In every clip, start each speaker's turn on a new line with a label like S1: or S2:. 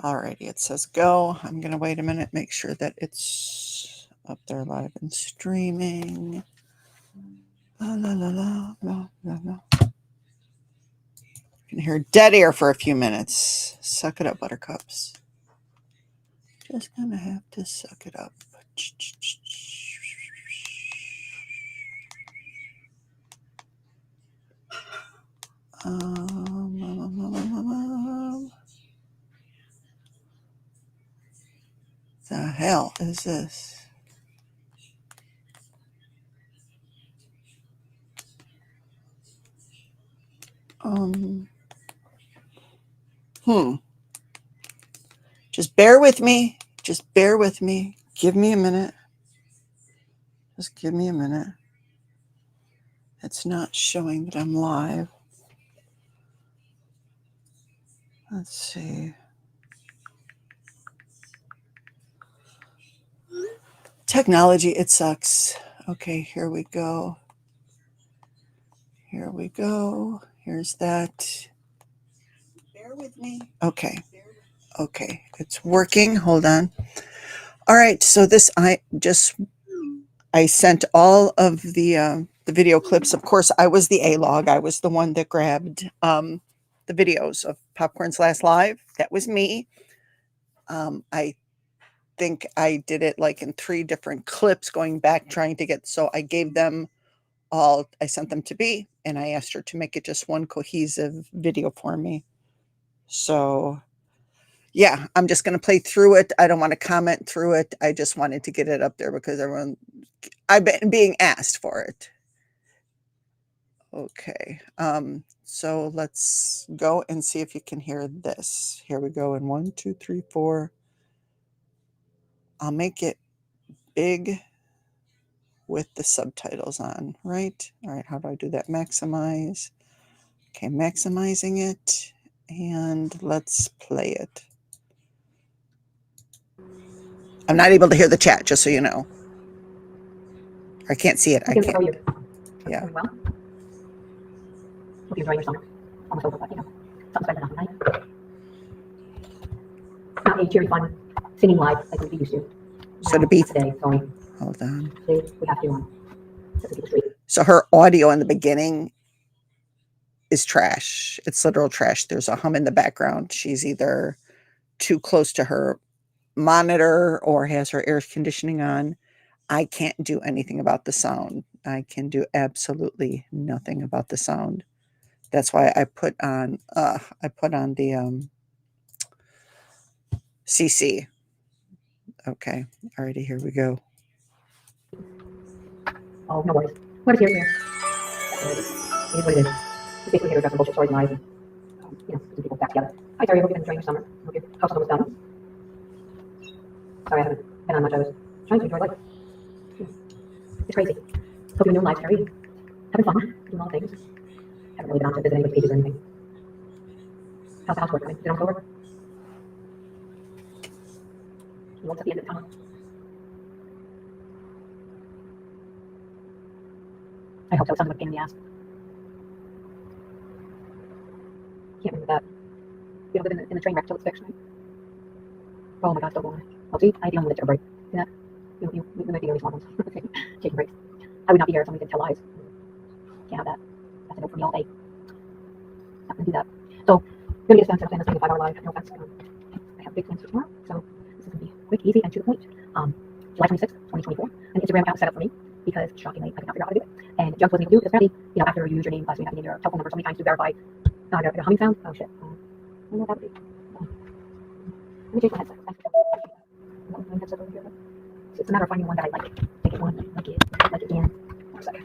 S1: Alrighty, it says go. I'm going to wait a minute, make sure that it's up there live and streaming. La, la, la, la, la, la, la. You can hear dead air for a few minutes. Suck it up, buttercups. Just going to have to suck it up. The hell is this? Just bear with me. Just bear with me. Give me a minute. Just give me a minute. It's not showing that I'm live. Let's see. Technology, it sucks. Okay, here we go. Here we go. Here's that. Bear with me. Okay. Okay, it's working. Hold on. All right, so this I sent all of the video clips. Of course, I was the A-log. I was the one that grabbed the videos of Popcorn's last live. That was me. I think I did it like in 3 different clips going back trying to get, so I gave them all, I sent them to B, and I asked her to make it just one cohesive video for me. So yeah, I'm just going to play through it. I don't want to comment through it. I just wanted to get it up there because I've been being asked for it. Okay. So let's go and see if you can hear this. Here we go in 1, 2, 3, 4. I'll make it big with the subtitles on, right? All right, how do I do that? Maximize. Okay, maximizing it, and let's play it. I'm not able to hear the chat, just so you know. I can't see it. I can't. Yeah.
S2: Well, hope you're enjoying your summer. Almost over, but something's better than nothing, right? Not a cheery, fun singing live like we used to.
S1: So to be
S2: today, sorry.
S1: Hold on.
S2: Today we have to set the people straight.
S1: So her audio in the beginning is trash. It's literal trash. There's a hum in the background. She's either too close to her monitor or has her air conditioning on. I can't do anything about the sound. I can do absolutely nothing about the sound. That's why I put on the CC. Okay. Alrighty, here we go.
S2: Oh, no worries. What is here? It is what it is. It's basically here to address some bullshit stories and lies and, some people back together. Hi, Terry. Hope you've been enjoying your summer. Hope your house is almost done. Sorry, I haven't been on much. I was trying to enjoy life. It's crazy. Hope you're doing live, Terry. Having fun. Doing all the things. Haven't really been on to visit anybody's pages or anything. How's the housework going? Is it almost over? What's at the end of the tunnel? I hope so. It sounded like a pain in the ass. Can't remember that. You don't live in the train wreck till it's fixed, right? Oh my god, still going. Well, see, I only lived to a break. See that? You might be the only smart ones. Taking breaks. I would not be here if somebody didn't tell lies. Can't have that. That's a note for me all day. Not gonna do that. So, I'm gonna get us done since I'm saying 5-hour live. No offense. I have big plans for tomorrow, so this is gonna be quick, easy, and to the point. July 26th, 2024. An Instagram account set up for me because shockingly I could not figure out how to do it. And Junk wasn't able to do it because apparently, after you use your name, last name, having your telephone number so many times to verify. I got a humming sound. Oh shit. I don't know what that would be. Let me change my headset. My headset over here. It's a matter of finding one that I like. Take it one, like it again. One second.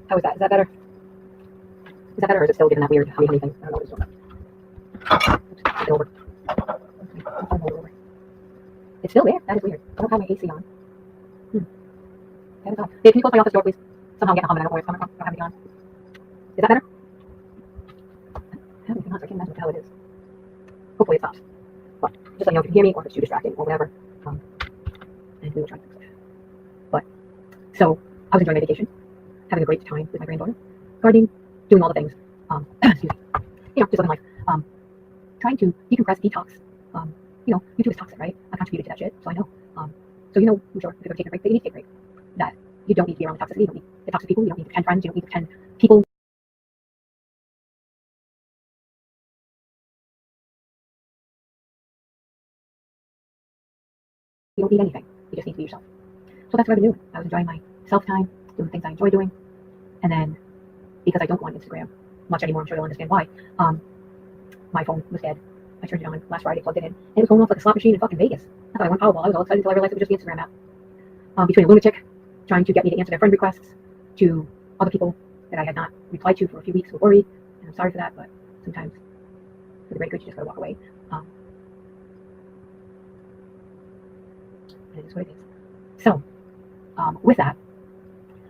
S2: How is that? Is that better? Is that better, or is it still giving that weird hummy thing? I don't know what it's doing. Oops, it's over. It's still there. That is weird. I don't have my AC on. That is odd. Can you close my office door, please? Somehow I'm getting a hum and I don't know where it's coming from. I don't have it on. Is that better? I haven't been on, so I can't imagine what the hell it is. Hopefully it stops. But just let me know if you can hear me or if it's too distracting or whatever. And we will try to fix it. But, so, I was enjoying my vacation. having a great time with my granddaughter, gardening, doing all the things. Excuse me. Just living life. Trying to decompress, detox. YouTube is toxic, right? I contributed to that shit, so I know. So I'm sure if you're taking a break, that you need to take a break. That you don't need to be around the toxicity. You don't need the toxic people. You don't need to pretend friends. You don't need to pretend people. You don't need anything. You just need to be yourself. So that's what I've been doing. I was enjoying my self-time, doing things I enjoy doing, and then because I don't go on Instagram much anymore, I'm sure you'll understand why. My phone was dead. I turned it on last Friday, plugged it in, and it was going off like a slot machine in fucking Vegas. I thought I went Powerball. I was all excited until I realized it was just the Instagram app. Between a lunatic trying to get me to answer their friend requests, to other people that I had not replied to for a few weeks who were worried, and I'm sorry for that, but sometimes for the great good, you just gotta walk away. And it is what it is. So, with that,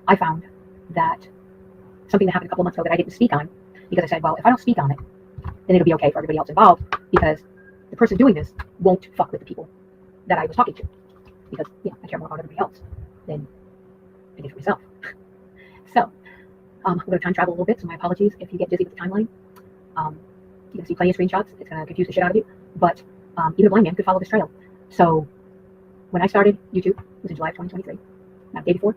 S2: I found that something that happened a couple months ago that I didn't speak on, because I said, well, if I don't speak on it, then it'll be okay for everybody else involved, because the person doing this won't fuck with the people that I was talking to, because I care more about everybody else than I did for myself. So we're going to time travel a little bit, so my apologies if you get dizzy with the timeline. You can see plenty of screenshots. It's going to confuse the shit out of you, but even a blind man could follow this trail. So when I started YouTube, it was in July of 2023, not the day before.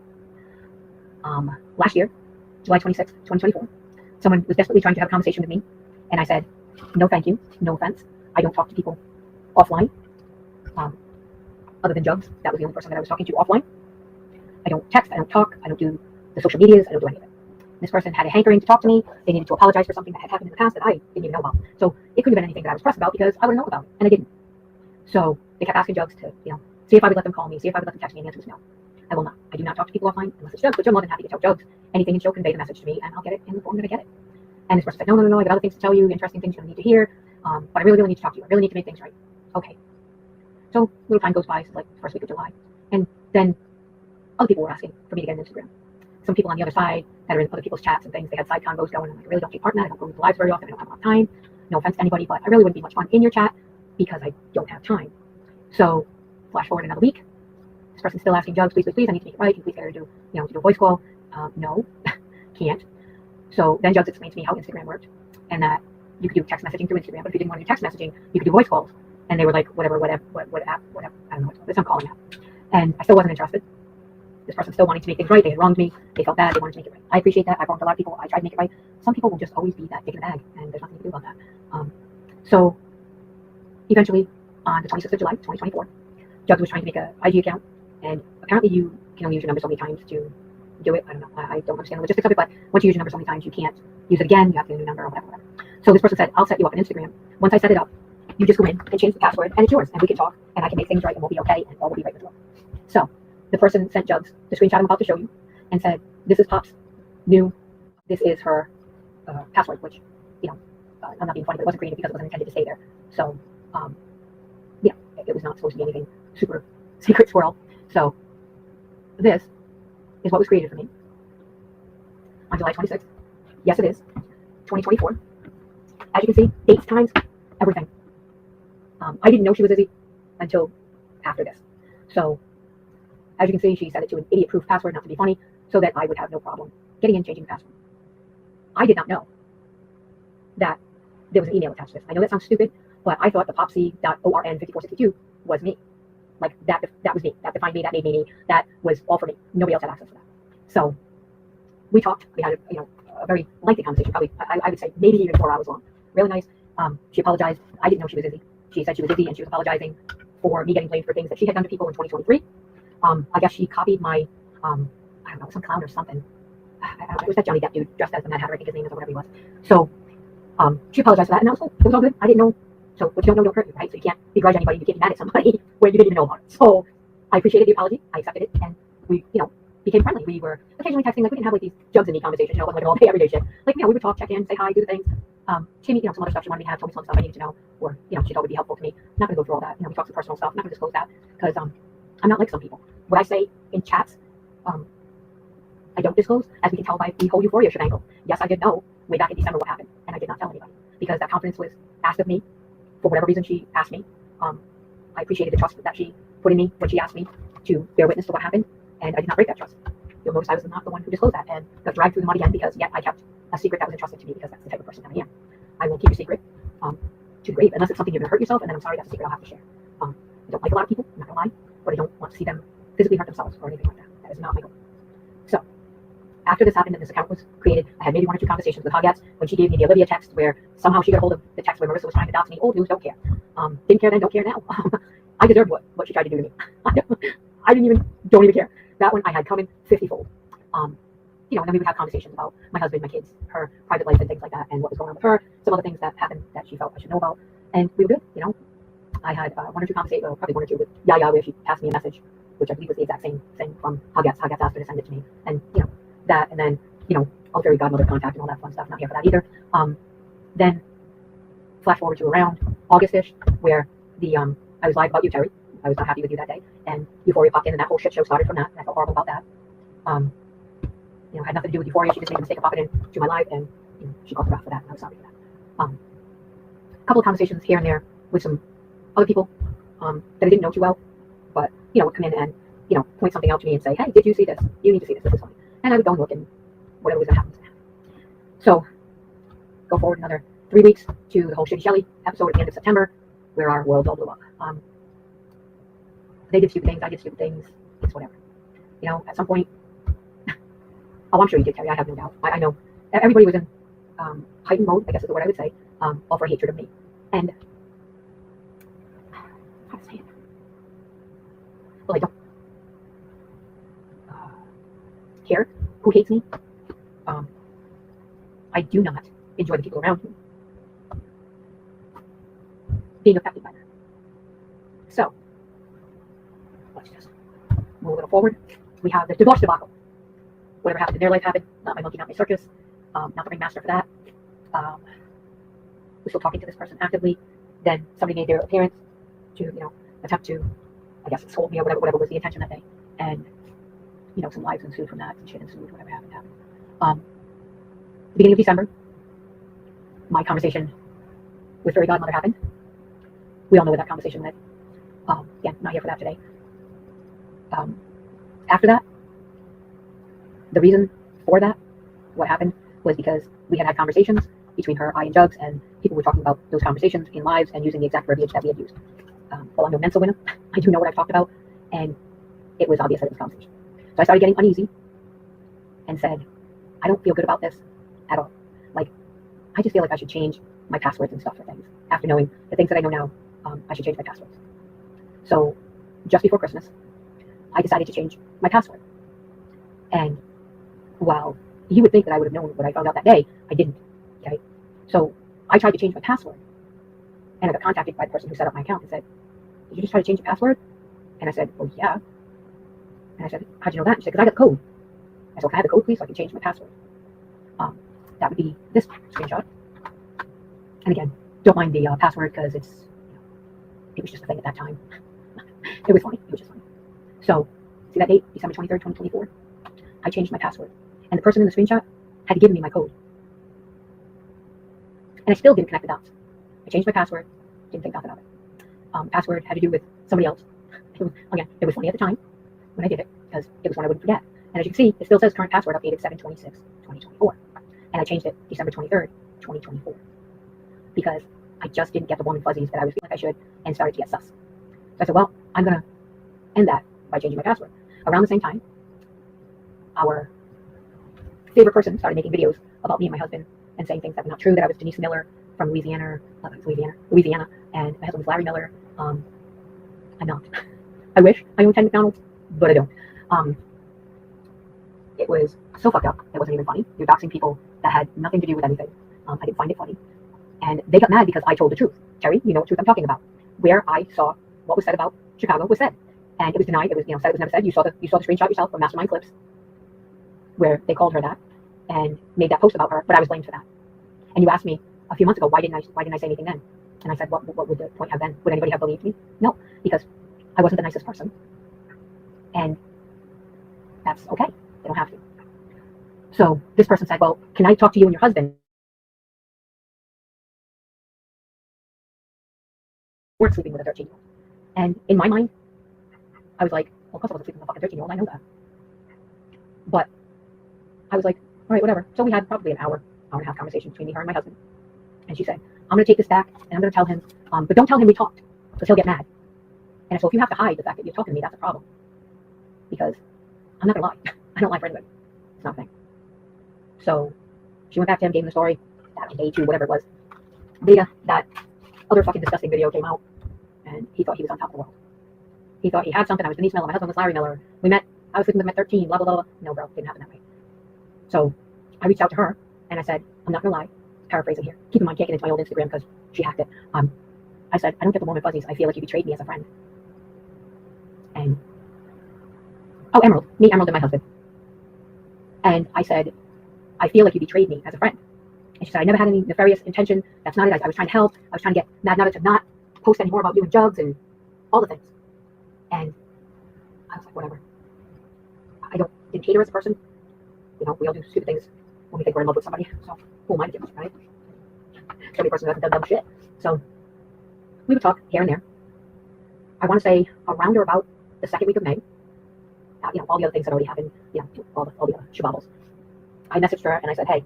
S2: Last year, July 26th, 2024, someone was desperately trying to have a conversation with me, and I said, no thank you, no offense. I don't talk to people offline, other than Jugs. That was the only person that I was talking to offline. I don't text, I don't talk, I don't do the social medias, I don't do any of it. This person had a hankering to talk to me. They needed to apologize for something that had happened in the past that I didn't even know about. So it couldn't have been anything that I was pressed about, because I would have known about it, and I didn't. So they kept asking Jugs to, see if I would let them call me, see if I would let them text me, and the answer was no. I will not. I do not talk to people offline unless it's Jugs, but you're more than happy to tell Jugs anything, and she'll convey the message to me, and I'll get it in the form that I get it. And this person said, no, I got other things to tell you, interesting things you're going to need to hear, but I really need to talk to you. I really need to make things right. Okay. So a little time goes by, so like the first week of July, and then other people were asking for me to get an Instagram. Some people on the other side that are in other people's chats and things, they had side convos going. I'm like, I really don't take part in that. I don't go into lives very often. I don't have a lot of time. No offense to anybody, but I really wouldn't be much fun in your chat because I don't have time. So flash forward another week. This person's still asking Jugs, please, I need to make it right. Can you please get her to do, to do a voice call? No, can't. So then Jugs explained to me how Instagram worked, and that you could do text messaging through Instagram, but if you didn't want to do text messaging, you could do voice calls. And they were like, what app, I don't know, it's some calling app. And I still wasn't interested. This person still wanting to make things right. They had wronged me. They felt bad. They wanted to make it right. I appreciate that. I've wronged a lot of people. I tried to make it right. Some people will just always be that dick in the bag, and there's nothing to do about that. So eventually, on the 26th of July, 2024, Jugs was trying to make an IG account, and apparently you can only use your number so many times to do it. I don't know. I don't understand the logistics of it, but once you use your number so many times, you can't use it again. You have to get a new number or whatever. So this person said, I'll set you up on Instagram. Once I set it up, you just go in and change the password, and it's yours, and we can talk, and I can make things right, and we'll be okay, and all will be right with you. So the person sent Jugs the screenshot I'm about to show you and said, this is Pop's new, this is her password, which, I'm not being funny, but it wasn't created because it wasn't intended to stay there. So, it was not supposed to be anything super secret squirrel. So this is what was created for me on July 26th. Yes, it is 2024. As you can see, dates, times, everything. I didn't know she was Izzy until after this. So as you can see, she set it to an idiot-proof password, not to be funny, so that I would have no problem getting in, changing the password. I did not know that there was an email attached to this. I know that sounds stupid, but I thought the popc.orn5462 was me. Like that was me. That defined me. That made me. That was all for me. Nobody else had access to that. So we talked. We had a very lengthy conversation. Probably I would say maybe even 4 hours long. Really nice. She apologized. I didn't know she was Izzy. She said she was Izzy, and she was apologizing for me getting blamed for things that she had done to people in 2023. I guess she copied my, I don't know, some clown or something. It was that Johnny Depp dude dressed as the Mad Hatter, I think his name is, or whatever he was. So she apologized for that, and that was cool. It was all good. I didn't know. So what you don't know don't hurt you, right? So you can't begrudge anybody. You can't be mad at somebody where you didn't even know about it. So I appreciated the apology. I accepted it, and we, became friendly. We were occasionally texting. Like, we didn't have like these Jugs and me conversations. It wasn't like an all day, everyday shit. Like, we would talk, check in, say hi, do the things. She gave me, some other stuff she wanted me to have, told me some stuff I needed to know, or she thought would be helpful to me. I'm not gonna go through all that. We talked some personal stuff. I'm not gonna disclose that because I'm not like some people. What I say in chats, I don't disclose, as we can tell by the whole Euphoria shebang. Yes, I did know way back in December what happened, and I did not tell anybody because that confidence was asked of me for whatever reason she asked me. I appreciated the trust that she put in me when she asked me to bear witness to what happened, and I did not break that trust. you'll notice I was not the one who disclosed that and got dragged through the mud again because yet I kept a secret that was entrusted to me because that's the type of person that I am. I won't keep a secret to the grave unless it's something you're going to hurt yourself, and then I'm sorry, that's a secret I'll have to share. I don't like a lot of people, I'm not going to lie, but I don't want to see them physically hurt themselves or anything like that. That is not my goal. So after this happened and this account was created, I had maybe 1 or 2 conversations with Hoggats when she gave me the Olivia text where somehow she got a hold of the text where Marissa was trying to dox me. Old news, don't care. Didn't care then, don't care now. I deserved what she tried to do to me. I don't even care. That one I had coming 50-fold. And then we would have conversations about my husband, my kids, her private life and things like that, and what was going on with her, some other things that happened that she felt I should know about. And we were good. I had 1 or 2 conversations, well, probably 1 or 2 with Yaya, where she passed me a message, which I believe was the exact same thing from Hoggats. Hoggats asked her to send it to me. And, that, and then, all fairy godmother contact and all that fun stuff. Not here for that either. Then flash forward to around August-ish, where I was live about you, Terry. I was not happy with you that day. And Euphoria popped in, and that whole shit show started from that. And I felt horrible about that. Had nothing to do with Euphoria. She just made the mistake of popping into my live, and she got the wrath for that, and I was sorry for that. A couple of conversations here and there with some other people that I didn't know too well, but would come in and point something out to me and say, "Hey, did you see this? You need to see this. This is funny." And I would go and look, and whatever was going to happen. So go forward another 3 weeks to the whole Shitty Shelly episode at the end of September, where our world all blew up. They did stupid things. I did stupid things. It's whatever. At some point. Oh, I'm sure you did, Terry. I have no doubt. I know everybody was in heightened mode, I guess is what I would say, all for hatred of me. And how to say it? Well, I don't care who hates me. I do not enjoy the people around me being affected by that. So let's just move a little forward. We have the divorce debacle. Whatever happened in their life happened. Not my monkey, not my circus. Not the ringmaster for that. We're still talking to this person actively. Then somebody made their appearance to, attempt to, I guess, scold me or whatever was the intention that day. And, some lives ensued from that, some shit ensued, whatever happened. The beginning of December, my conversation with Fairy Godmother happened. We all know where that conversation went. Again, not here for that today. After that, the reason for that, what happened, was because we had conversations between her, I, and Jugs, and people were talking about those conversations in lives and using the exact verbiage that we had used. Well, I'm no Mensa winner. I do know what I've talked about, and it was obvious that it was a conversation. So I started getting uneasy and said, I don't feel good about this at all. Like, I just feel like I should change my passwords and stuff for things. After knowing the things that I know now, I should change my passwords. So just before Christmas, I decided to change my password. And while you would think that I would have known what I found out that day, I didn't. Okay, so I tried to change my password, and I got contacted by the person who set up my account and said, "Did you just try to change your password?" And I said, "Well, yeah." And I said, "How'd you know that?" And she said, "Because I got the code." I said, "Can I have the code, please, so I can change my password?" That would be this screenshot. And again, don't mind the password because it was just a thing at that time. It was funny. It was just funny. So, see that date, December 23rd, 2024? I changed my password. And the person in the screenshot had given me my code. And I still didn't connect the dots. I changed my password, didn't think nothing of it. Password had to do with somebody else. Again, it was funny at the time when I did it, because it was one I wouldn't forget. And as you can see, it still says current password updated 7/26/2024. And I changed it December 23rd, 2024. Because I just didn't get the warm and fuzzies that I was feeling like I should, and started to get sus. So I said, well, I'm going to end that by changing my password. Around the same time, our favorite person started making videos about me and my husband and saying things that were not true, that I was Denise Miller from Louisiana, and my husband was Larry Miller. I'm not. I wish I owned 10 McDonald's, but I don't. It was so fucked up. It wasn't even funny. You're doxing people that had nothing to do with anything. I didn't find it funny. And they got mad because I told the truth. Terry, you know what truth I'm talking about. Where I saw what was said about Chicago was said. And it was denied. It was, said it was never said. You saw the screenshot yourself from Mastermind Clips where they called her that and made that post about her, but I was blamed for that. And you asked me a few months ago, why didn't I say anything then? And I said, what would the point have been? Would anybody have believed me? No, because I wasn't the nicest person. And that's okay. They don't have to. So this person said, well, can I talk to you and your husband? Weren't sleeping with a 13-year-old. And in my mind, I was like, well, of course I wasn't sleeping with a fucking 13-year-old. I know that. But I was like, all right, whatever. So we had probably an hour and a half conversation between me, her, and my husband. And she said, I'm going to take this back and I'm going to tell him, but don't tell him we talked because he'll get mad. And so if you have to hide the fact that you're talking to me, that's a problem. Because I'm not going to lie. I don't lie for anybody. It's not a thing. So she went back to him, gave him the story. That was day 2, whatever it was. Later, that other fucking disgusting video came out, and he thought he was on top of the world. He thought he had something. I was Denise Miller. My husband was Larry Miller. We met. I was sleeping with him at 13. Blah blah blah. No, bro, didn't happen that way. So I reached out to her and I said, I'm not gonna lie. Paraphrasing here. Keep in mind, can't get into my old Instagram because she hacked it. I said, I don't get the warm and fuzzies. I feel like you betrayed me as a friend. And Emerald, me, Emerald, and my husband. And I said, I feel like you betrayed me as a friend. And she said, I never had any nefarious intention. That's not it. I was trying to help. I was trying to get Mad Nutter to not post any more about you and Jugs and all the things. And I was like, whatever. I didn't hate her as a person. You know, we all do stupid things when we think we're in love with somebody. So who am I to do, right? Every person who hasn't done dumb shit. So we would talk here and there. I want to say around or about the 2nd week of May. All the other things that already happened. All the other shababbles. I messaged her and I said, hey,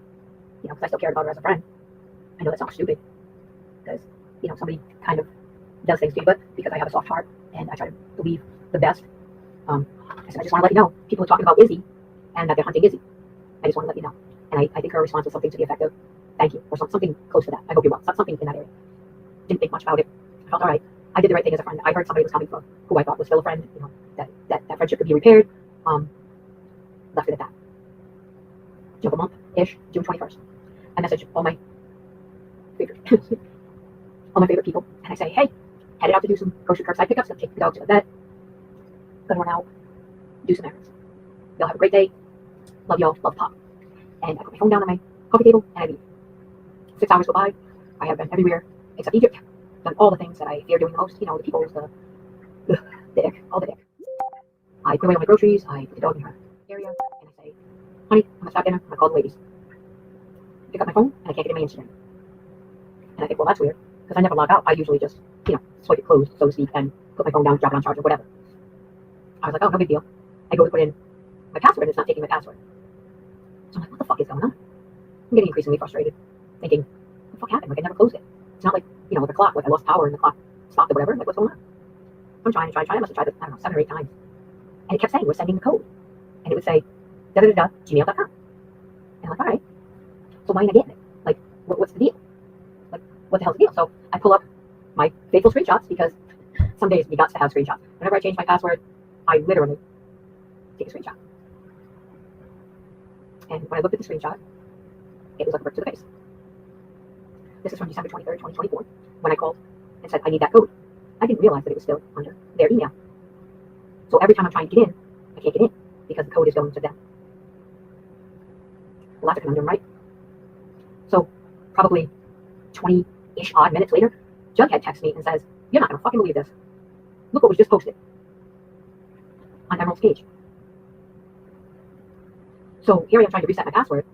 S2: because I still cared about her as a friend. I know that sounds stupid because, somebody kind of does things to you, but because I have a soft heart and I try to believe the best, I said, I just want to let you know, people are talking about Izzy and that they're hunting Izzy. I just want to let you know. And I think her response was something to the effect of, thank you, or something close to that. I hope you're well. Something in that area. Didn't think much about it. I felt all right. I did the right thing as a friend. I heard somebody was coming from who I thought was still a friend, that friendship could be repaired. Left it at that. Jump a month-ish, June 21st. I message all my favorite people, and I say, hey, headed out to do some grocery curbside pickups, gonna take the dog to the vet, gonna run out, do some errands. Y'all have a great day. Love y'all, love Pop. And I put my phone down on my coffee table, and I leave. 6 hours go by. I have been everywhere except Egypt. Done all the things that I fear doing the most. The peoples, the ick, all the ick. I put away all my groceries. I put the dog in her area, and I say, honey, I'm gonna stop dinner. I'm gonna call the ladies. Pick up my phone, and I can't get in my Instagram. And I think, well, that's weird, because I never log out. I usually just, swipe it closed, so to speak, and put my phone down, drop it on charge, or whatever. I was like, oh, no big deal. I go to put in my password, and it's not taking my password. So I'm like, what the fuck is going on? I'm getting increasingly frustrated, thinking, what the fuck happened? Like, I never closed it. It's not like, like a clock, like I lost power and the clock stopped or whatever. Like, what's going on? I'm trying. I must have tried it, 7 or 8 times. And it kept saying, we're sending the code. And it would say, gmail.com. And I'm like, all right. So why am I getting it? Like, what's the deal? Like, what the hell's the deal? So I pull up my faithful screenshots because some days we got to have screenshots. Whenever I change my password, I literally take a screenshot. And when I looked at the screenshot, it was like a brick to the face. This is from December 23rd, 2024, when I called and said, I need that code. I didn't realize that it was still under their email. So every time I'm trying to get in, I can't get in because the code is going to them. Well, that's a conundrum, right? So probably 20-ish odd minutes later, Jughead texts me and says, you're not going to fucking believe this. Look what was just posted on Emerald's page. So here I am trying to reset my password,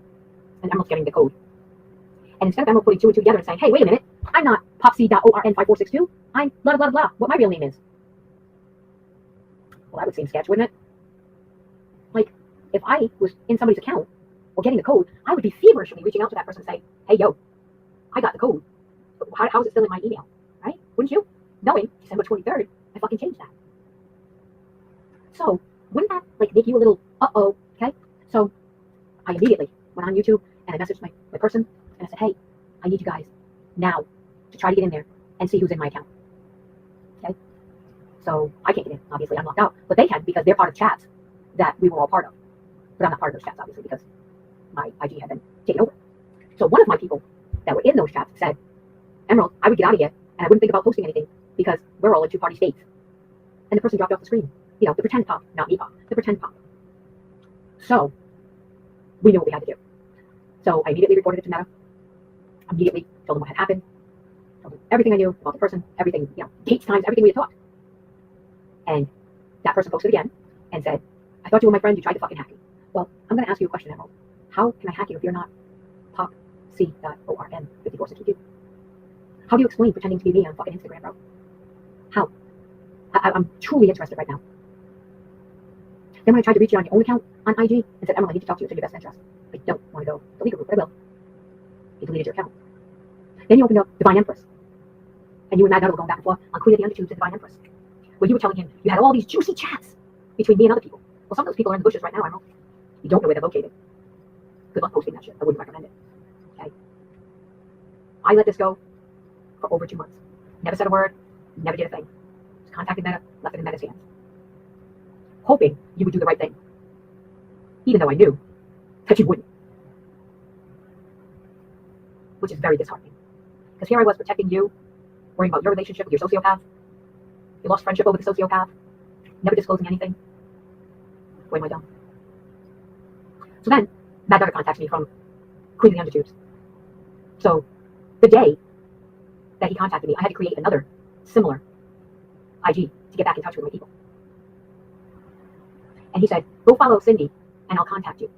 S2: and Emerald's getting the code. And instead of Emerald putting 2 and 2 together and saying, hey, wait a minute, I'm not popc.orn5462, I'm blah, blah, blah, what my real name is. Well, that would seem sketch, wouldn't it? Like, if I was in somebody's account or getting the code, I would be feverishly reaching out to that person and saying, hey, yo, I got the code. How is it still in my email? Right? Wouldn't you? Knowing December 23rd, I fucking changed that. So, wouldn't that, make you a little, uh-oh, okay? So, I immediately went on YouTube and I messaged my person and I said, hey, I need you guys now to try to get in there and see who's in my account. Okay? So I can't get in, obviously, I'm locked out. But they can because they're part of chats that we were all part of. But I'm not part of those chats, obviously, because my IG had been taken over. So one of my people that were in those chats said, Emerald, I would get out of here and I wouldn't think about posting anything because we're all in 2-party states. And the person dropped off the screen. The pretend pop, not me pop, the pretend pop. So we knew what we had to do. So I immediately reported it to Meta. Immediately told them what had happened. Told them everything I knew about the person, everything, dates, times, everything we had talked. And that person posted again and said, I thought you were my friend, you tried to fucking hack me. Well, I'm going to ask you a question, Emerald. How can I hack you if you're not popc.orn5462? How do you explain pretending to be me on fucking Instagram, bro? How? I'm truly interested right now. Then when I tried to reach you on your own account on IG and said, Emerald, I need to talk to you, it's in your best interest. I don't want to go the legal route, but I will. You deleted your account. Then you opened up Divine Empress. And you and Mad Nuttle were going back and forth on Queen of the Undertubes and Divine Empress. Where you were telling him you had all these juicy chats between me and other people. Well, some of those people are in the bushes right now, Emerald. You don't know where they're located. Good luck posting that shit. I wouldn't recommend it. Okay? I let this go for over 2 months. Never said a word, never did a thing. Just contacted Meta, left it in Meta's hands. Hoping you would do the right thing. Even though I knew that you wouldn't. Which is very disheartening. Because here I was protecting you, worrying about your relationship with your sociopath. You lost friendship over the sociopath, never disclosing anything. Boy, am I dumb. So then, Mad Dogger contacts me from Queen of the Undertubes. So, the day that he contacted me, I had to create another similar IG to get back in touch with my people. And he said, go follow Cindy, and I'll contact you.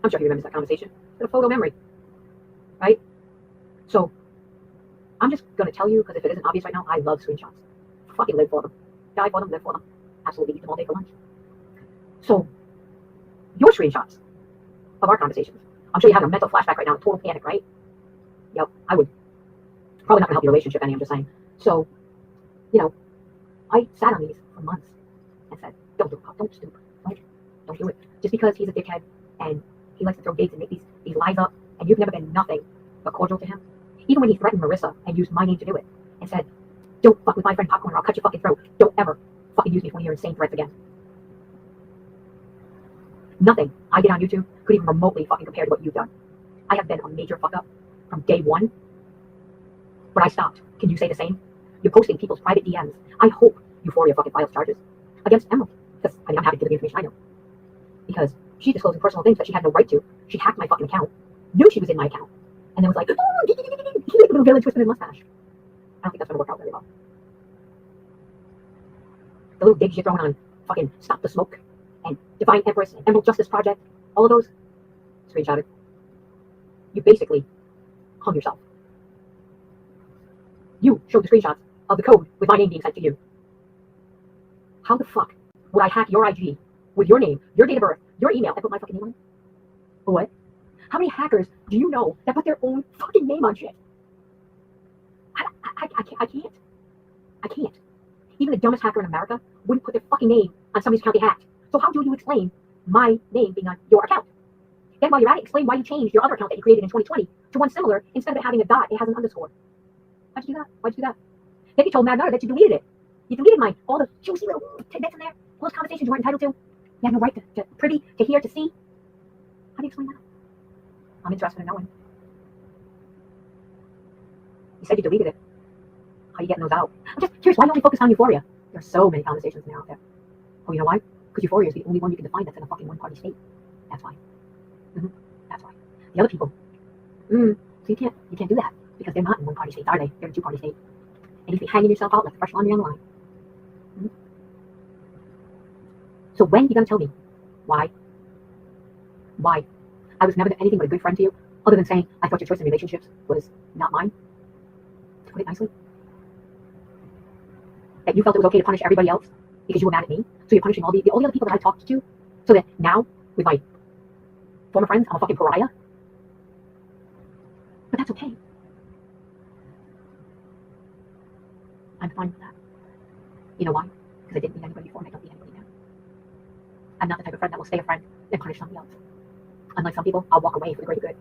S2: I'm sure he remembers that conversation. It's a photo memory, right? So, I'm just going to tell you, because if it isn't obvious right now, I love screenshots. Fucking live for them. Die for them, live for them. Absolutely eat them all day for lunch. So, your screenshots of our conversations. I'm sure you're having a mental flashback right now, total panic, right? Yep, I would. Probably not going to help your relationship any, I'm just saying. So, you know, I sat on these for months and said, don't do it, don't stoop. Don't do it. Just because he's a dickhead and he likes to throw dates and make these lies up, and you've never been nothing but cordial to him. Even when he threatened Marissa and used my name to do it and said, don't fuck with my friend Popcorn or I'll cut your fucking throat. Don't ever fucking use me for one of your insane threats again. Nothing I did on YouTube could even remotely fucking compare to what you've done. I have been a major fuck up from day one, but I stopped. Can you say the same? You're posting people's private DMs. I hope Euphoria fucking files charges against Emerald. Because, I mean, I'm happy to give the information I know. Because she's disclosing personal things that she had no right to. She hacked my fucking account, knew she was in my account, and then was like, oh, little village twisted in mustache. I don't think that's going to work out very well. The little digs you're throwing on fucking Stop the Smoke and Divine Empress and Emerald Justice Project, all of those, screenshotted. You basically hung yourself. You showed the screenshots of the code with my name being sent to you. How the fuck would I hack your IG with your name, your date of birth, your email, and put my fucking name on it? What? How many hackers do you know that put their own fucking name on shit? I can't. I can't. Even the dumbest hacker in America wouldn't put their fucking name on somebody's account they hacked. So how do you explain my name being on your account? Then while you're at it, explain why you changed your other account that you created in 2020 to one similar. Instead of it having a dot, it has an underscore. Why'd you do that? Why'd you do that? Then you told Mad Nutter that you deleted it. You deleted mine. All the juicy little tidbits in there, all those conversations you weren't entitled to. You had no right to privy, to hear, to see. How do you explain that? I'm interested in knowing. You said you deleted it. How are you getting those out? I'm just curious, why you only focus on Euphoria? There's so many conversations now out there. Oh, you know why? Because Euphoria is the only one you can define that's in a fucking one-party state. That's why. That's why. The other people, so you can't do that because they're not in one-party states, are they? They're in two-party state. And you be hanging yourself out like fresh laundry on the line. So when are you gonna tell me why? Why? I was never anything but a good friend to you, other than saying I thought your choice in relationships was not mine. To put it nicely. That you felt it was okay to punish everybody else because you were mad at me. So you're punishing all the other people that I talked to, so that now, with my former friends, I'm a fucking pariah. But that's okay. I'm fine with that. You know why? Because I didn't need anybody before and I don't need anybody now. I'm not the type of friend that will stay a friend and punish somebody else. Unlike some people, I'll walk away for the greater good.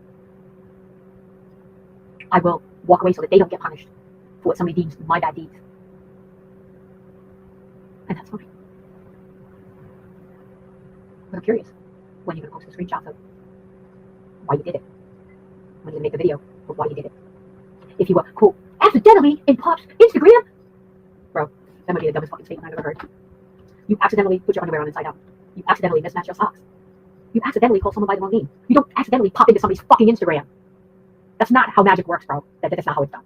S2: I will walk away so that they don't get punished for what somebody deems my bad deeds. And that's fine. But I'm curious, when are you going to post the screenshots of why you did it? When are you going to make the video of why you did it? If you were, quote, accidentally in Pop's Instagram? Bro, that might be the dumbest fucking statement I've ever heard. You accidentally put your underwear on inside out. You accidentally mismatch your socks. You accidentally call someone by the wrong name. You don't accidentally pop into somebody's fucking Instagram. That's not how magic works, bro. That's not how it's done.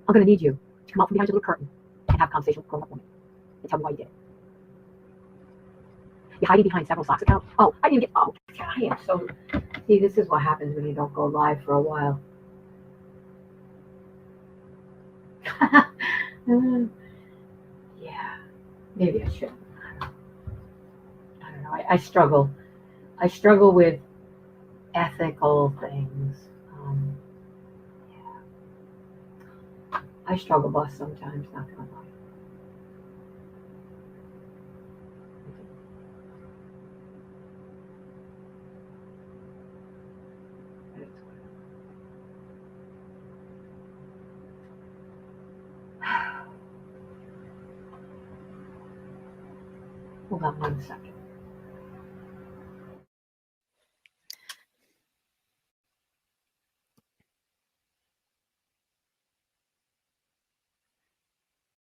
S2: I'm going to need you to come out from behind your little curtain and have a conversation with a grown-up woman and tell me why you did it. You're hiding behind several socks accounts. Oh, I didn't get. Oh, I am so.
S3: See, this is what happens when you don't go live for a while.
S2: Yeah.
S3: Maybe I should. I don't know. I struggle. I struggle with ethical things. Yeah. I struggle, boss, sometimes. Not gonna lie. Hold on 1 second.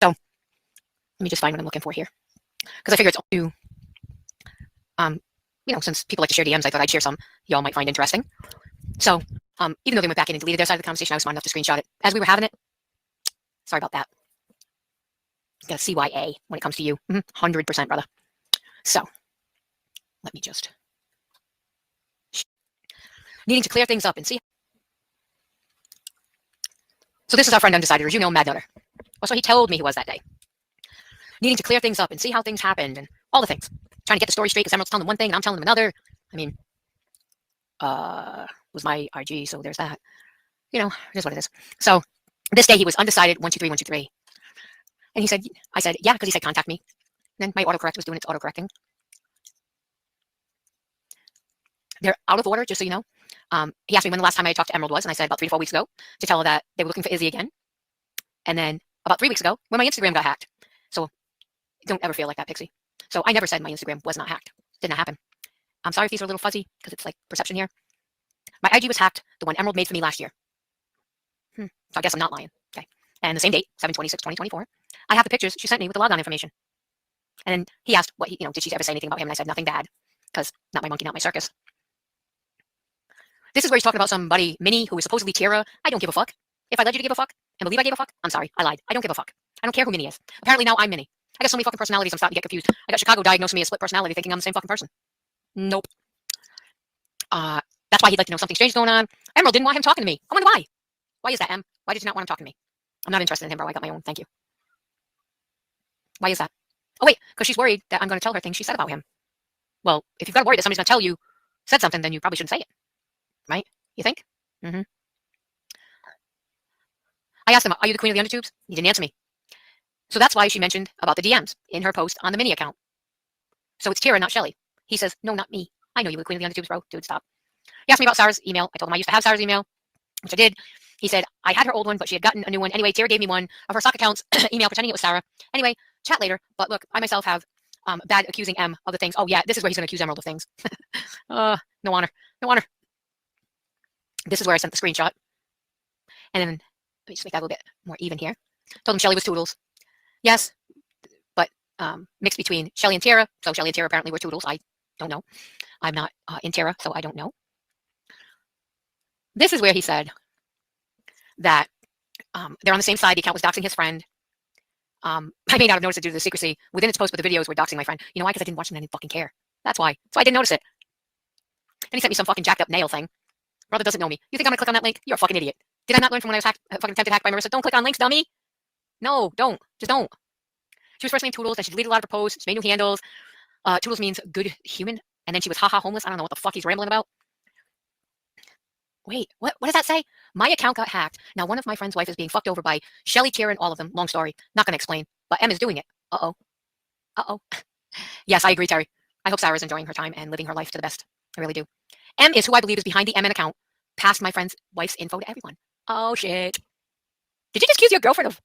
S2: So let me just find what I'm looking for here, because I figure it's new. Since people like to share DMs, I thought I'd share some y'all might find interesting. So, even though they went back in and deleted their side of the conversation, I was smart enough to screenshot it as we were having it. Sorry about that. Got a CYA when it comes to you. 100%, brother. So, let me just... Needing to clear things up and see. So this is our friend Undecided, or as you know, Mad Nutter. That's what he told me he was that day. Needing to clear things up and see how things happened and all the things. Trying to get the story straight because Emerald's telling them one thing and I'm telling them another. I mean, was my RG, so there's that. It is what it is. So this day he was undecided, 123, 123. And I said, yeah, because he said contact me. And then my autocorrect was doing its autocorrecting. They're out of order, just so you know. He asked me when the last time I talked to Emerald was, and I said about 3 to 4 weeks ago to tell her that they were looking for Izzy again. And then about 3 weeks ago, when my Instagram got hacked. So don't ever feel like that, Pixie. So I never said my Instagram was not hacked. Didn't happen. I'm sorry if these are a little fuzzy, because it's like perception here. My IG was hacked, the one Emerald made for me last year. So I guess I'm not lying. Okay. And the same date, 7/26/2024, I have the pictures she sent me with the logon information. And then he asked, did she ever say anything about him? And I said, nothing bad, because not my monkey, not my circus. This is where he's talking about somebody, Minnie, who is supposedly Tierra. I don't give a fuck. If I led you to give a fuck and believe I gave a fuck, I'm sorry, I lied. I don't give a fuck. I don't care who Minnie is. Apparently now I'm Minnie. I got so many fucking personalities, I'm starting to get confused. I got Chicago diagnosing me as split personality, thinking I'm the same fucking person. Nope. That's why he'd like to know something strange going on. Emerald didn't want him talking to me. I wonder why. Why is that, Em? Why did you not want him talking to me? I'm not interested in him, bro. I got my own. Thank you. Why is that? Oh, wait, because she's worried that I'm going to tell her things she said about him. Well, if you've got to worry that somebody's going to tell you said something, then you probably shouldn't say it. Right? You think? I asked him, are you the queen of the undertubes? He didn't answer me. So that's why she mentioned about the DMs in her post on the mini account. So it's Tierra, not Shelly. He says, no, not me. I know you were the queen of the undertubes, bro. Dude, stop. He asked me about Sarah's email. I told him I used to have Sarah's email, which I did. He said, I had her old one, but she had gotten a new one. Anyway, Tierra gave me one of her sock accounts email pretending it was Sarah. Anyway, chat later. But look, I myself have bad accusing M of the things. Oh, yeah, this is where he's going to accuse Emerald of things. No honor. No honor. This is where I sent the screenshot. And then, let me just make that a little bit more even here. Told him Shelly was Toodles. Yes, but mixed between Shelly and Tierra. So Shelly and Tierra apparently were Toodles. I don't know. I'm not in Tierra, so I don't know. This is where he said that they're on the same side. The account was doxing his friend. I may not have noticed it due to the secrecy within its post, but the videos were doxing my friend. You know why? Because I didn't watch them and I didn't fucking care. That's why. So I didn't notice it. Then he sent me some fucking jacked up nail thing. Brother doesn't know me. You think I'm gonna click on that link? You're a fucking idiot. Did I not learn from when I was fucking attempted hacked by Marissa? Don't click on links, dummy. No, don't. Just don't. She was first named Toodles, then she deleted a lot of her posts. She made new handles. Toodles means good human. And then she was haha homeless. I don't know what the fuck he's rambling about. Wait, what does that say? My account got hacked. Now one of my friend's wife is being fucked over by Shelly, Tierra, and all of them. Long story. Not gonna explain. But M is doing it. Uh-oh. Uh-oh. Yes, I agree, Terry. I hope Sarah's enjoying her time and living her life to the best. I really do. M is who I believe is behind the MN account. Passed my friend's wife's info to everyone. Oh, shit. Did you just accuse your girlfriend of...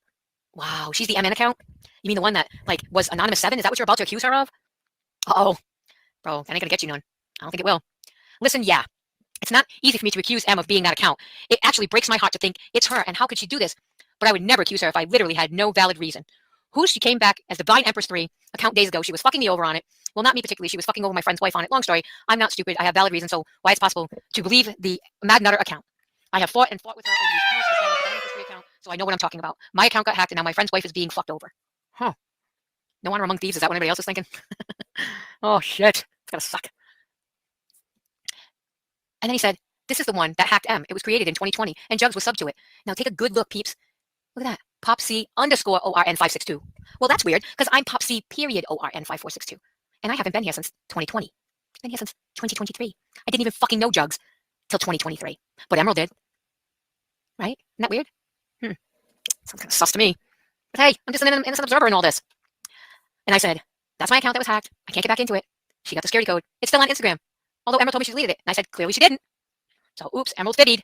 S2: Wow, she's the MN account? You mean the one that, was Anonymous 7? Is that what you're about to accuse her of? Uh-oh. Bro, that ain't gonna get you none. I don't think it will. Listen, yeah. It's not easy for me to accuse M of being that account. It actually breaks my heart to think it's her, and how could she do this? But I would never accuse her if I literally had no valid reason. She came back as Divine Empress 3 account days ago. She was fucking me over on it. Well, not me particularly. She was fucking over my friend's wife on it. Long story. I'm not stupid. I have valid reasons, so why it's possible to believe the Mad Nutter account. I have fought with her over these accounts as well as the Divine Empress 3 account, so I know what I'm talking about. My account got hacked, and now my friend's wife is being fucked over. Huh. No honor among thieves. Is that what anybody else is thinking? Oh, shit. It's gonna suck. And then he said, this is the one that hacked M. It was created in 2020, and Jugs was sub to it. Now take a good look, peeps. Look at that. popc_ORN562. Well, that's weird because I'm popc_ORN5462. And I haven't been here since 2020. I've been here since 2023. I didn't even fucking know Jugs till 2023. But Emerald did. Right? Isn't that weird? Sounds kind of sus to me. But hey, I'm just an innocent observer in all this. And I said, that's my account that was hacked. I can't get back into it. She got the security code. It's still on Instagram. Although Emerald told me she deleted it. And I said, clearly she didn't. So, oops, Emerald fibbied.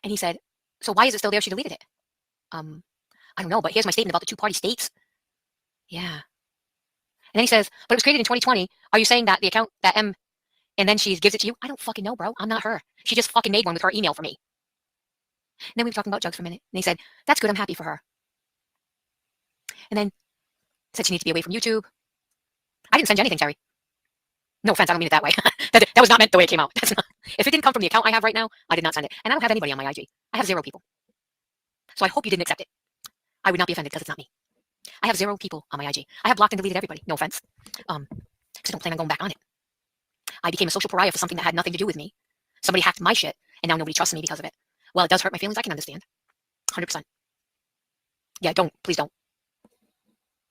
S2: And he said, so why is it still there? She deleted it. I don't know, but here's my statement about the two-party states. Yeah. And then he says, but it was created in 2020. Are you saying that the account, that M, and then she gives it to you? I don't fucking know, bro. I'm not her. She just fucking made one with her email for me. And then we were talking about Jugs for a minute. And he said, that's good. I'm happy for her. And then said she needs to be away from YouTube. I didn't send you anything, Terry. No offense, I don't mean it that way. that was not meant the way it came out. That's not. If it didn't come from the account I have right now, I did not send it. And I don't have anybody on my IG. I have 0 people. So I hope you didn't accept it. I would not be offended because it's not me. I have 0 people on my IG. I have blocked and deleted everybody. No offense. Because I don't plan on going back on it. I became a social pariah for something that had nothing to do with me. Somebody hacked my shit, and now nobody trusts me because of it. Well, it does hurt my feelings. I can understand. 100%. Yeah, don't. Please don't.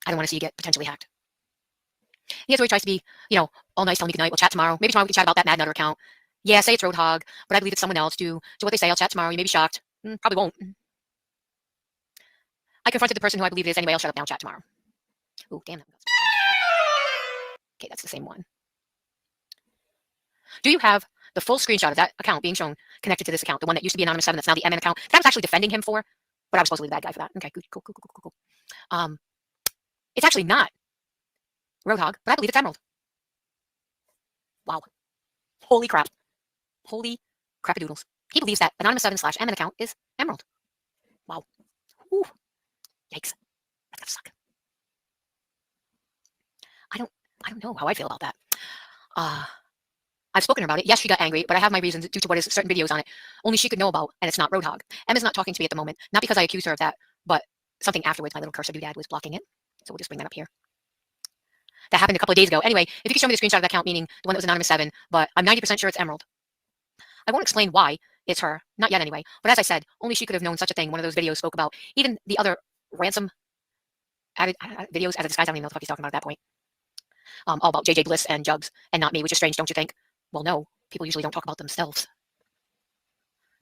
S2: I don't want to see you get potentially hacked. Here's where he tries to be, all nice, telling me goodnight. We'll chat tomorrow. Maybe tomorrow we can chat about that Mad Nutter account. Yeah, say it's Roadhog, but I believe it's someone else. Do what they say. I'll chat tomorrow. You may be shocked. Probably won't. I confronted the person who I believe it is anyway. I'll shut up now. Chat tomorrow. Ooh, damn. Okay, that's the same one. Do you have the full screenshot of that account being shown connected to this account? The one that used to be Anonymous 7 that's now the MN account? That I was actually defending him for, but I was supposedly the bad guy for that. Okay, cool. It's actually not Roadhog, but I believe it's Emerald. Wow. Holy crap. Holy crapadoodles. He believes that Anonymous 7/MN account is Emerald. Wow. Ooh. Yikes. That's gotta suck. I don't know how I feel about that. I've spoken about it. Yes, she got angry, but I have my reasons due to what is certain videos on it. Only she could know about, and it's not Roadhog. Emma's not talking to me at the moment. Not because I accused her of that, but something afterwards, my little cursor doodad was blocking it. So we'll just bring that up here. That happened a couple of days ago. Anyway, if you could show me the screenshot of that account, meaning the one that was Anonymous 7, but I'm 90% sure it's Emerald. I won't explain why it's her. Not yet anyway. But as I said, only she could have known such a thing. One of those videos spoke about. Even the other ransom added videos as a disguise. I don't even know what the fuck he's talking about at that point. All about JJ Bliss and Jugs and not me, which is strange, don't you think? Well, no. People usually don't talk about themselves.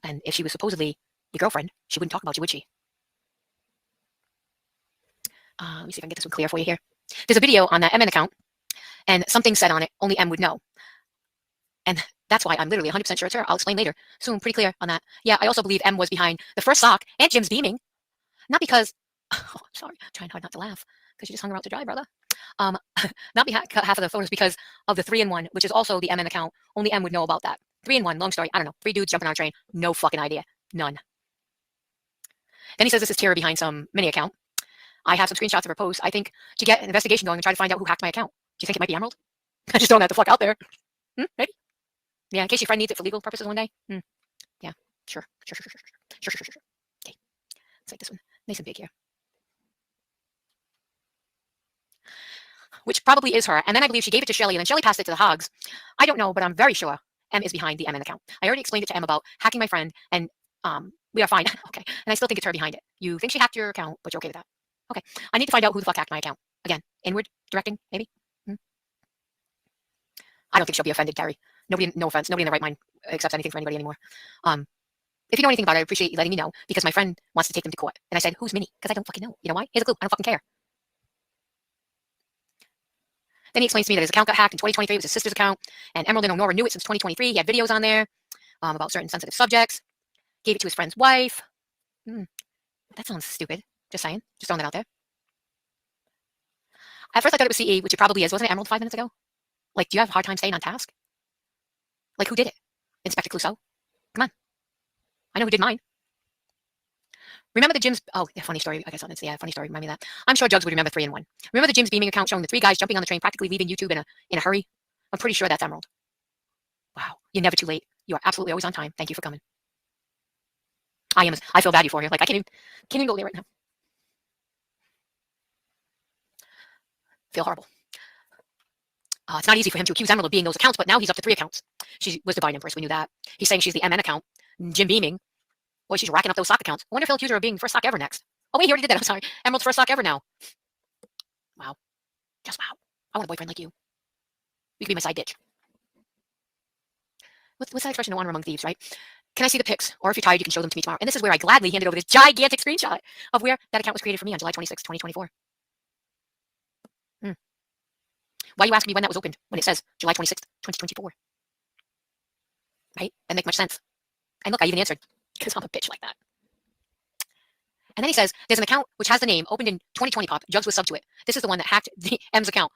S2: And if she was supposedly your girlfriend, she wouldn't talk about you, would she? Let me see if I can get this one clear for you here. There's a video on that MN account, and something said on it, only M would know. And that's why I'm literally 100% sure it's her. I'll explain later. Soon, pretty clear on that. Yeah, I also believe M was behind the first sock and Jim's beaming. Not because, oh, sorry, I'm trying hard not to laugh because you just hung her out to dry, brother. Not behind half of the photos because of the 3-in-1, which is also the MN account. Only M would know about that. 3-in-1, long story. I don't know. 3 dudes jumping on a train. No fucking idea. None. Then he says this is Tara behind some mini account. I have some screenshots of her posts. I think to get an investigation going and try to find out who hacked my account. Do you think it might be Emerald? I just throwing that the fuck out there. Maybe. Yeah, in case your friend needs it for legal purposes one day. Yeah, sure. Okay, let's make this one nice and big here. Which probably is her. And then I believe she gave it to Shelly, and then Shelly passed it to the Hogs. I don't know, but I'm very sure M is behind the MN account. I already explained it to M about hacking my friend, and we are fine. Okay, and I still think it's her behind it. You think she hacked your account, but you're okay with that. Okay, I need to find out who the fuck hacked my account. Again, inward directing, maybe? I don't think she'll be offended, Gary. Nobody, no offense, nobody in their right mind accepts anything from anybody anymore. If you know anything about it, I appreciate you letting me know, because my friend wants to take them to court. And I said, who's Minnie? Because I don't fucking know. You know why? Here's a clue. I don't fucking care. Then he explains to me that his account got hacked in 2023. It was his sister's account. And Emerald and Honora knew it since 2023. He had videos on there about certain sensitive subjects. Gave it to his friend's wife. That sounds stupid. Just saying. Just throwing that out there. At first I thought it was CE, which it probably is. Wasn't it Emerald 5 minutes ago? Like, do you have a hard time staying on task? Like, who did it? Inspector Clouseau? Come on. I know who did mine. Remember the Jim's... Oh, yeah, funny story. I guess yeah, funny story. Remind me of that. I'm sure Jugs would remember 3-in-1. Remember the Jim's beaming account showing the 3 guys jumping on the train, practically leaving YouTube in a hurry? I'm pretty sure that's Emerald. Wow. You're never too late. You are absolutely always on time. Thank you for coming. I feel bad for you. Like, I can't even go there right now. Feel horrible. It's not easy for him to accuse Emerald of being those accounts, but now he's up to 3 accounts. She was Divine Empress. We knew that. He's saying she's the MN account. Jim beaming. Boy, she's racking up those sock accounts. I wonder if he'll accuse her of being first sock ever next. Oh, wait, he already did that. I'm sorry. Emerald's first sock ever now. Wow. Just wow. I want a boyfriend like you. You could be my side bitch. What's that expression? No honor among thieves, right? Can I see the pics? Or if you're tired, you can show them to me tomorrow. And this is where I gladly handed over this gigantic screenshot of where that account was created for me on July 26, 2024. Why are you asking me when that was opened when it says July 26th, 2024? Right? That makes much sense. And look, I even answered because I'm a bitch like that. And then he says, there's an account which has the name opened in 2020 pop, Jugs was sub to it. This is the one that hacked the M's account.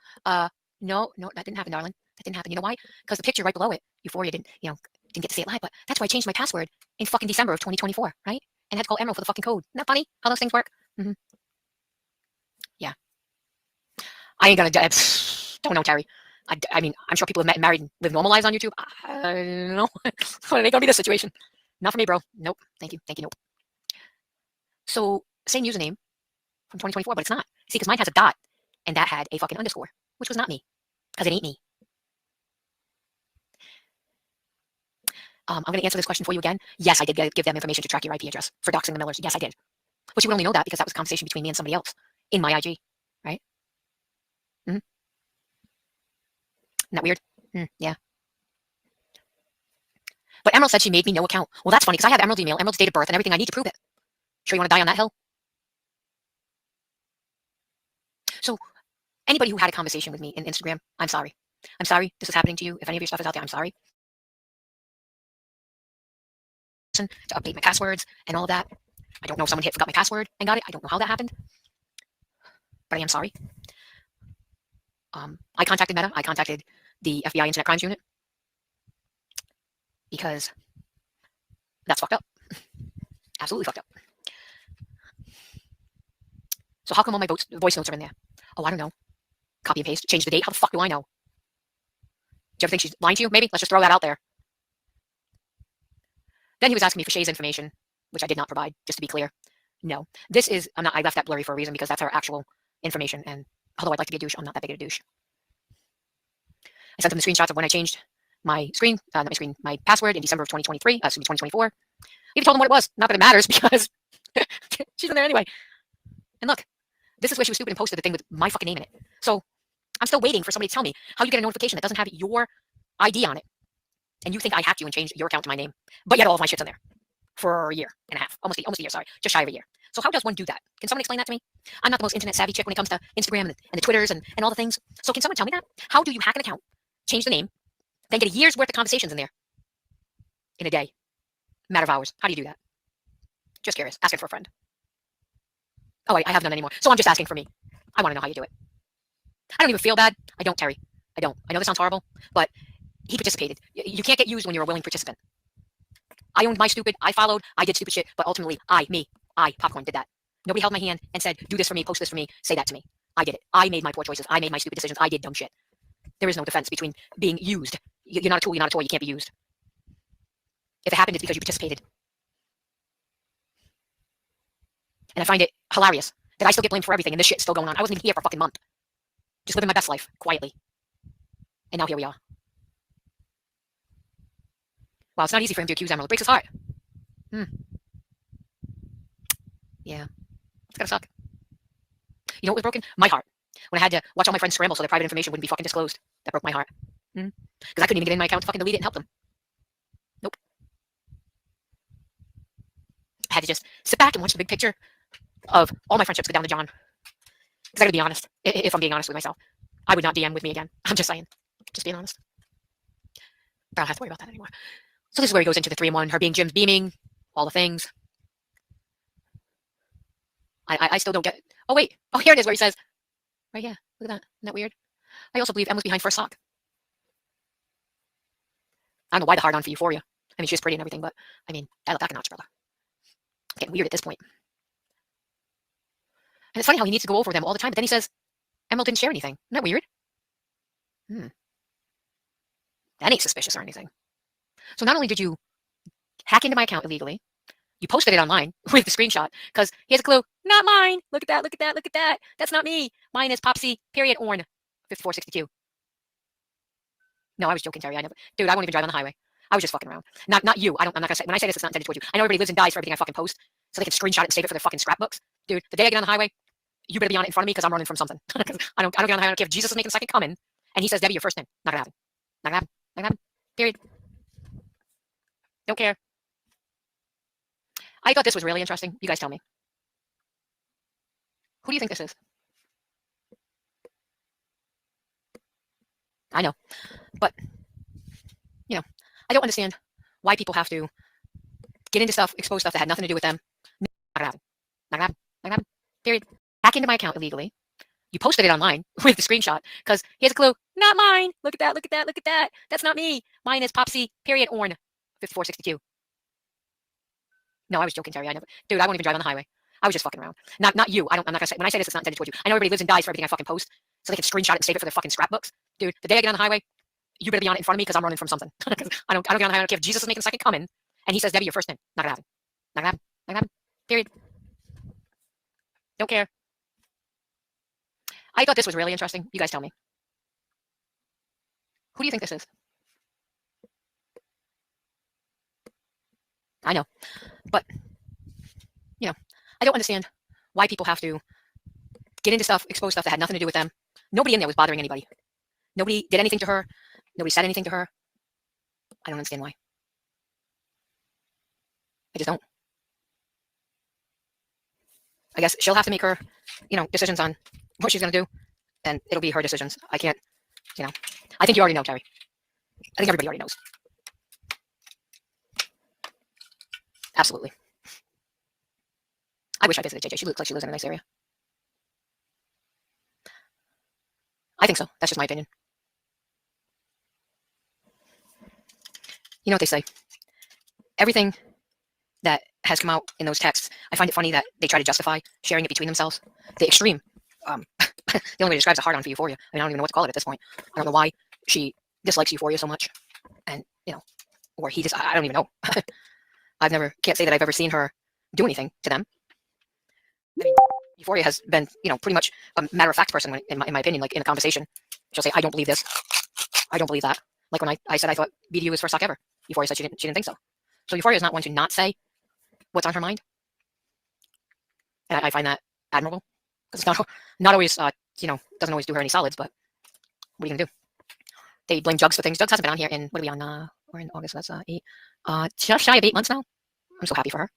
S2: No, that didn't happen, darling. That didn't happen. You know why? Because the picture right below it, Euphoria didn't get to see it live, but that's why I changed my password in fucking December of 2024, right? And had to call Emerald for the fucking code. Isn't that funny how those things work? Yeah. I ain't gonna, don't know, Terry. I mean, I'm sure people have met and married and live normal lives on YouTube. I don't know. It ain't gonna be this situation. Not for me, bro. Nope. Thank you, nope. So, same username from 2024, but it's not. See, because mine has a dot, and that had a fucking underscore, which was not me, because it ain't me. I'm going to answer this question for you again. Yes, I did give them information to track your IP address for doxing the Millers. Yes, I did. But you would only know that because that was a conversation between me and somebody else in my IG, right? Isn't that weird? Yeah. But Emerald said she made me no account. Well, that's funny because I have Emerald's email, Emerald's date of birth, and everything I need to prove it. Sure you want to die on that hill? So, anybody who had a conversation with me in Instagram, I'm sorry. I'm sorry this is happening to you. If any of your stuff is out there, I'm sorry. To update my passwords and all of that. I don't know if someone forgot my password and got it. I don't know how that happened. But I am sorry. I contacted Meta. I contacted the FBI Internet Crimes Unit because that's fucked up. Absolutely fucked up. So how come all my voice notes are in there? Oh, I don't know. Copy and paste. Change the date. How the fuck do I know? Do you ever think she's lying to you? Maybe. Let's just throw that out there. Then he was asking me for Shay's information, which I did not provide, just to be clear. No. This is, I left that blurry for a reason because that's her actual information. And although I'd like to be a douche, I'm not that big of a douche. I sent him the screenshots of when I changed my my password in December of 2023, 2024. Even told him what it was. Not that it matters because she's in there anyway. And look, this is where she was stupid and posted the thing with my fucking name in it. So I'm still waiting for somebody to tell me how you get a notification that doesn't have your ID on it. And you think I hacked you and changed your account to my name, but yet all of my shit's in there for a year and a half, almost a year, sorry, just shy of a year. So how does one do that? Can someone explain that to me? I'm not the most internet savvy chick when it comes to Instagram and the Twitters and all the things. So can someone tell me that? How do you hack an account, change the name, then get a year's worth of conversations in there in a day, matter of hours? How do you do that? Just curious. Asking for a friend. Oh, I have none anymore. So I'm just asking for me. I want to know how you do it. I don't even feel bad. I don't, Terry. I don't. I know this sounds horrible, but he participated. You can't get used when you're a willing participant. I owned my stupid, I followed, I did stupid shit, but ultimately, I, Popcorn, did that. Nobody held my hand and said, do this for me, post this for me, say that to me. I did it. I made my poor choices. I made my stupid decisions. I did dumb shit. There is no defense between being used. You're not a tool, you're not a toy, you can't be used. If it happened, it's because you participated. And I find it hilarious that I still get blamed for everything and this shit's still going on. I wasn't even here for a fucking month. Just living my best life, quietly. And now here we are. Wow, it's not easy for him to accuse Emerald. It breaks his heart. Yeah. It's gotta suck. You know what was broken? My heart. When I had to watch all my friends scramble so their private information wouldn't be fucking disclosed. That broke my heart. Because I couldn't even get in my account to fucking delete it and help them. Nope. I had to just sit back and watch the big picture of all my friendships go down to John. Because I gotta be honest. If I'm being honest with myself, I would not DM with me again. I'm just saying. Just being honest. But I don't have to worry about that anymore. So this is where he goes into the 3-in-1, her being Jim's beaming, all the things. I still don't get. Oh, wait. Oh, here it is where he says, right here. Look at that. Isn't that weird? I also believe Emma's behind first sock. I don't know why the hard on for Euphoria. I mean, she's pretty and everything, but I mean, dial it back a notch, brother. It's getting weird at this point. And it's funny how he needs to go over them all the time, but then he says, Emerald didn't share anything. Isn't that weird? That ain't suspicious or anything. So not only did you hack into my account illegally, you posted it online with the screenshot, because here's a clue. Not mine. Look at that, look at that, look at that. That's not me. Mine is Popsy, period, Orn, 5462. No, I was joking, Terry. Dude, I won't even drive on the highway. I was just fucking around. Not you. I'm not gonna say, when I say this, it's not intended towards you. I know everybody lives and dies for everything I fucking post, so they can screenshot it and save it for their fucking scrapbooks. Dude, the day I get on the highway, you better be on it in front of me because I'm running from something. I don't get on the highway. I don't care if Jesus is making a second coming and he says, Debbie, your first name. Not gonna happen. Not gonna happen. Not gonna happen. Period. Don't care. I thought this was really interesting. You guys tell me. Who do you think this is? I know, but I don't understand why people have to get into stuff, expose stuff that had nothing to do with them. Not gonna happen. Not gonna happen. Not gonna happen. Period. Hack into my account illegally. You posted it online with the screenshot because here's a clue. Not mine. Look at that. Look at that. Look at that. That's not me. Mine is Popsy. Period. Orn. 5462. No, I was joking, Terry. Dude, I won't even drive on the highway. I was just fucking around. Not you. I'm not gonna say, when I say this, it's not intended towards you. I know everybody lives and dies for everything I fucking post, so they can screenshot it and save it for their fucking scrapbooks. Dude, the day I get on the highway, you better be on it in front of me because I'm running from something. I don't get on the highway. I don't care if Jesus is making a second coming and he says, Debbie, your first name. Not gonna happen. Not gonna happen. Not gonna happen. Period. Don't care. I thought this was really interesting. You guys tell me. Who do you think this is? I know, but I don't understand why people have to get into stuff, expose stuff that had nothing to do with them. Nobody in there was bothering anybody. Nobody did anything to her. Nobody said anything to her. I don't understand why. I just don't. I guess she'll have to make her, decisions on what she's going to do, and it'll be her decisions. I can't, I think you already know, Terry. I think everybody already knows. Absolutely. I wish I visited JJ. She looks like she lives in a nice area. I think so. That's just my opinion. You know what they say? Everything that has come out in those texts, I find it funny that they try to justify sharing it between themselves. The extreme. The only way to describe it is hard on for Euphoria. I mean, I don't even know what to call it at this point. I don't know why she dislikes Euphoria so much. And, or he just, I don't even know. Can't say that I've ever seen her do anything to them. I mean, Euphoria has been, pretty much a matter-of-fact person, in my opinion, like in a conversation. She'll say, I don't believe this. I don't believe that. Like when I said I thought BDU was first talk ever. Euphoria said she didn't think so. So Euphoria is not one to not say what's on her mind. And I find that admirable. Because it's not always, doesn't always do her any solids, but what are you going to do? They blame Jugs for things. Jugs hasn't been on here in, what are we on, we're in August, that's 8. Shy of 8 months now. I'm so happy for her.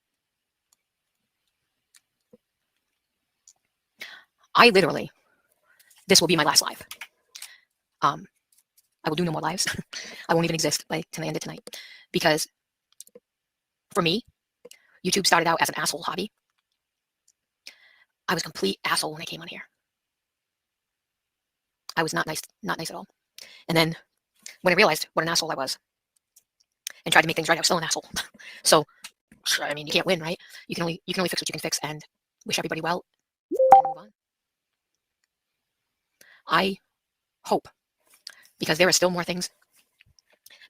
S2: I literally, this will be my last live. I will do no more lives. I won't even exist till I end it tonight. Because for me, YouTube started out as an asshole hobby. I was a complete asshole when I came on here. I was not nice at all. And then when I realized what an asshole I was and tried to make things right, I was still an asshole. So, I mean, you can't win, right? You can only fix what you can fix and wish everybody well and move on. I hope, because there are still more things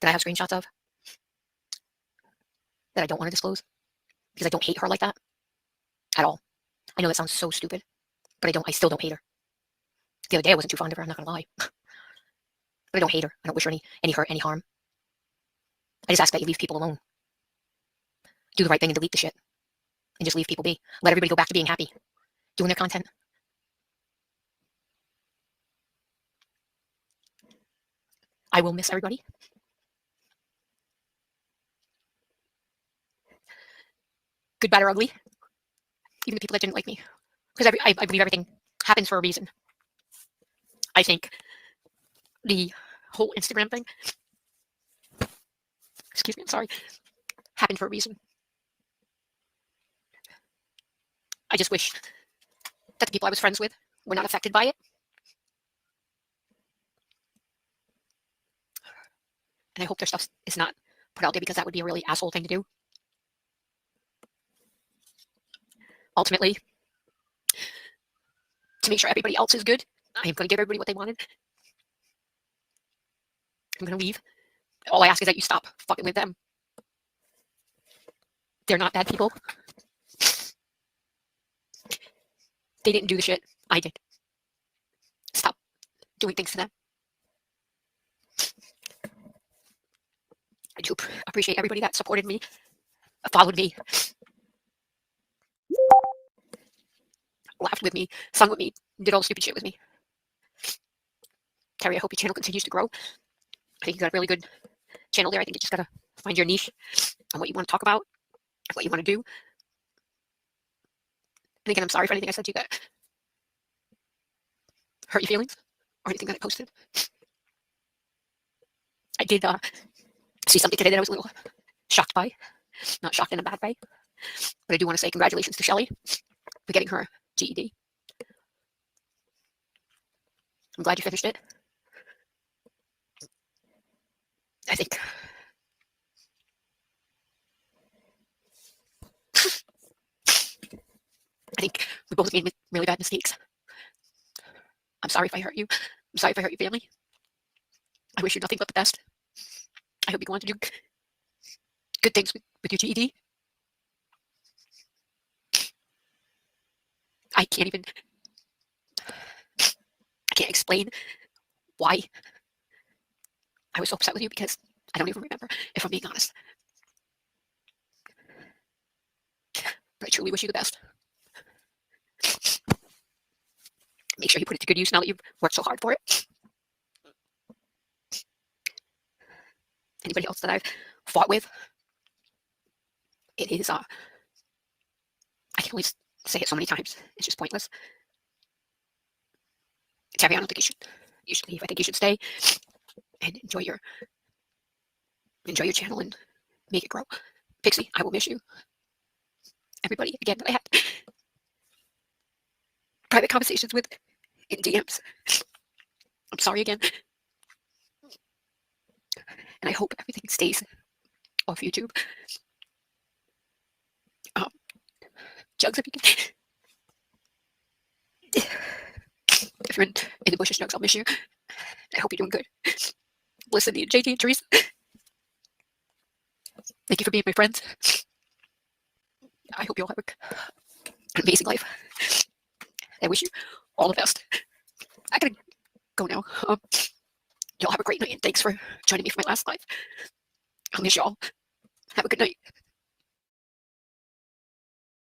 S2: that I have screenshots of that I don't want to disclose because I don't hate her like that at all. I know that sounds so stupid, but I still don't hate her. The other day I wasn't too fond of her, I'm not gonna lie. But I don't hate her. I don't wish her any hurt, any harm. I just ask that you leave people alone. Do the right thing and delete the shit. And just leave people be. Let everybody go back to being happy. Doing their content. I will miss everybody. Good, bad, or ugly. Even the people that didn't like me. Because I believe everything happens for a reason. I think the whole Instagram thing, excuse me, I'm sorry, happened for a reason. I just wish that the people I was friends with were not affected by it. And I hope their stuff is not put out there because that would be a really asshole thing to do. Ultimately, to make sure everybody else is good, I am going to give everybody what they wanted. I'm going to leave. All I ask is that you stop fucking with them. They're not bad people. They didn't do the shit. I did. Stop doing things to them. do appreciate everybody that supported me, followed me, laughed with me, sung with me, did all the stupid shit with me. Terry, I hope your channel continues to grow. I think you got a really good channel there. I think you just gotta find your niche and what you want to talk about, what you want to do. And again, I'm sorry for anything I said to you that hurt your feelings or anything that I posted. I did see something today that I was a little shocked by. Not shocked in a bad way. But I do want to say congratulations to Shelly for getting her GED. I'm glad you finished it. I think we both made really bad mistakes. I'm sorry if I hurt you. I'm sorry if I hurt your family. I wish you nothing but the best. I hope you go on to do good things with your GED. I can't explain why I was so upset with you because I don't even remember, if I'm being honest. But I truly wish you the best. Make sure you put it to good use now that you've worked so hard for it. Anybody else that I've fought with, it is, I can only say it so many times. It's just pointless. Terry, I don't think you should leave. I think you should stay and enjoy your channel and make it grow. Pixie, I will miss you. Everybody, again, that I had private conversations with in DMs. I'm sorry again. And I hope everything stays off YouTube. Jugs, if you can. If you're in the bushes, Jugs, I'll miss you. I hope you're doing good. Listen, JT and Teresa, thank you for being my friends. I hope you all have an amazing life. I wish you all the best. I gotta go now. Y'all have a great night, and thanks for joining me for my last live. I'll miss y'all. Have a good night.